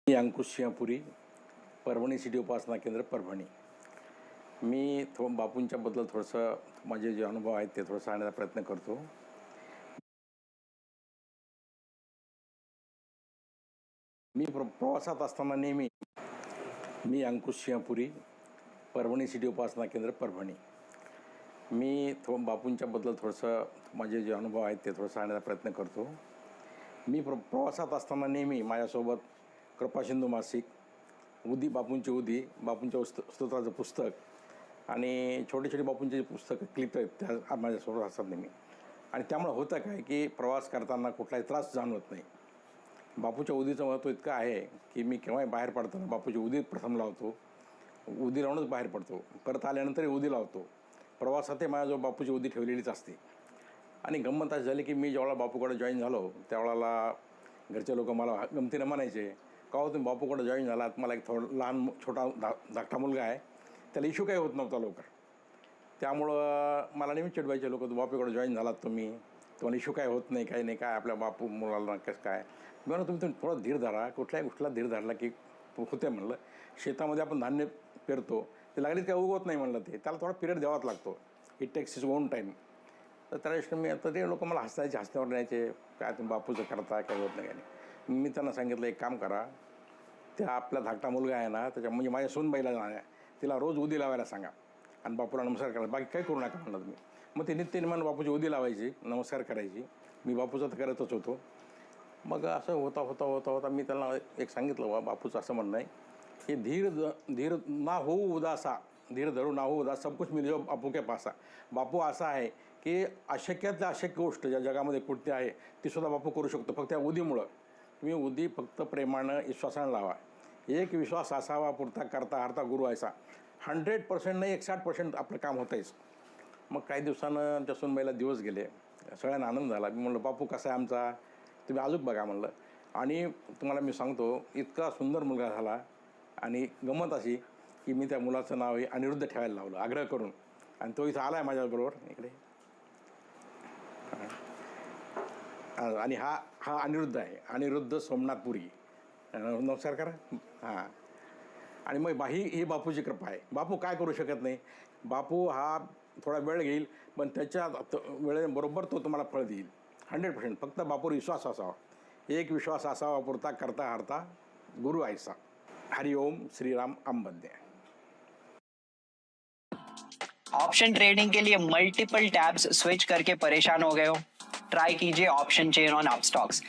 मी अंकुश Simhapuri, Parbhani city उपासना केंद्र परभणी. मी बापूंच्याबद्दल थोडंसं माझे जे अनुभव आहेत ते थोडं सांगण्याचा प्रयत्न करतो. मी प्रवासात असताना नेहमी मी अंकुश सिंहपुरी, परभणी सिटी उपासना केंद्र परभणी. मी बापूंच्याबद्दल थोडंसं माझे जे अनुभव आहेत ते थोडं सांगण्याचा प्रयत्न करतो. मी प्रवासात असताना नेहमी माझ्यासोबत कृपासिंधू मासिक, बापूंची बापूंच्या स्तोत्राचं पुस्तक आणि छोटे छोटे बापूंचे जे पुस्तकं क्लिप आहेत त्या माझ्यासोबत असतात नेहमी. आणि त्यामुळे होतं काय की प्रवास करताना कुठलाही त्रास जाणवत नाही. बापूच्या उदीचं महत्त्व इतकं आहे की मी केव्हाही बाहेर पडताना बापूची उदी प्रथम लावतो, उदी लावूनच बाहेर पडतो, परत आल्यानंतरही उदी लावतो. प्रवासातही माझ्याजवळ बापूची उदी ठेवलेलीच असते. आणि गंमत अशी झाली की मी ज्यावेळेला बापूकडे जॉईन झालो त्यावेळेला घरचे लोक मला गमतीनं म्हणायचे, का हो तुम्ही बापूकडे जॉईन झालात, मला एक छोटा धाकटा मुलगा आहे, त्याला इश्यू काही होत नव्हता लवकर. त्यामुळं मला नेहमी चिडवायचे लोक, बापूकडे जॉईन झालात तुम्ही, तुम्हाला इश्यू काय होत नाही, काही नाही, काय आपल्या बापू मुलाला कसं काय. मी म्हणलं तुम्ही थोडं धीर धरा, कुठल्याही गोष्टीला धीर धरला की होते. म्हणलं शेतामध्ये आपण धान्य पेरतो, ते लागलीच काय उगवत नाही म्हणलं, त्याला थोडा पिरियड द्यावाच लागतो. It takes is own time. तर त्या दिवशी मी आता ते लोक मला हसण्यावर न्यायचे, काय तुम्ही बापूचं करता, काय होत नाही काय नाही. मी त्यांना सांगितलं एक काम करा, त्या आपला धाकटा मुलगा आहे ना त्याच्या म्हणजे माझ्या सूनबाईला जाण्या, तिला रोज उदी लावायला सांगा आणि बापूला नमस्कार करायला, बाकी काही करू नका म्हणलं तुम्ही. मग ते नित्यनियमानं बापूची उदी लावायची, नमस्कार करायची. मी बापूचं तर करतच होतो. मग असं होता मी त्यांना एक सांगितलं, बापूचं असं म्हणणं आहे की धीर ना होऊ उदासा, धीर धरू ना हो उदास, सब कुछ मिल जाओ बापू के पासा. बापू असा आहे की अशक्यातल्या अशक्य गोष्ट ज्या जगामध्ये कुठते आहे तीसुद्धा बापू करू शकतो. फक्त त्या उदीमुळं तुम्ही उदी फक्त प्रेमानं विश्वासानं लावा. एक विश्वास असावा पुरता करता हरता गुरु ऐसा. 100% नाही 160% आपलं काम होतंच. मग काही दिवसानं त्या सुनबाईला दिवस गेले, सगळ्यांना आनंद झाला. मी म्हणलं बापू कसा आहे आमचा, तुम्ही अजून बघा म्हणलं. आणि तुम्हाला मी सांगतो इतका सुंदर मुलगा झाला. आणि गंमत अशी की मी त्या मुलाचं नाव हे अनिरुद्ध ठेवायला लावलं आग्रह करून, आणि तो इथं आला आहे माझ्याबरोबर इकडे. आणि हा अनिरुद्ध आहे, अनिरुद्ध सोमनाथपुरी. नमस्कार करा. हां. आणि मग ही बापूची कृपा आहे. बापू काय करू शकत नाही. बापू हा थोडा वेळ घेईल, पण त्याच्या वेळेबरोबर तो तुम्हाला फळ देईल 100%. फक्त बापूवर विश्वास असावा. एक विश्वास असावा पुरता करता हरता गुरु ऐसा. हरिओम श्रीराम अंबंदे. ऑप्शन ट्रेडिंग के लिए मल्टीपल टैब्स स्विच करके परेशान हो गए हो? ट्राई कीजिए ऑप्शन चेन ऑन अपस्टॉक्स.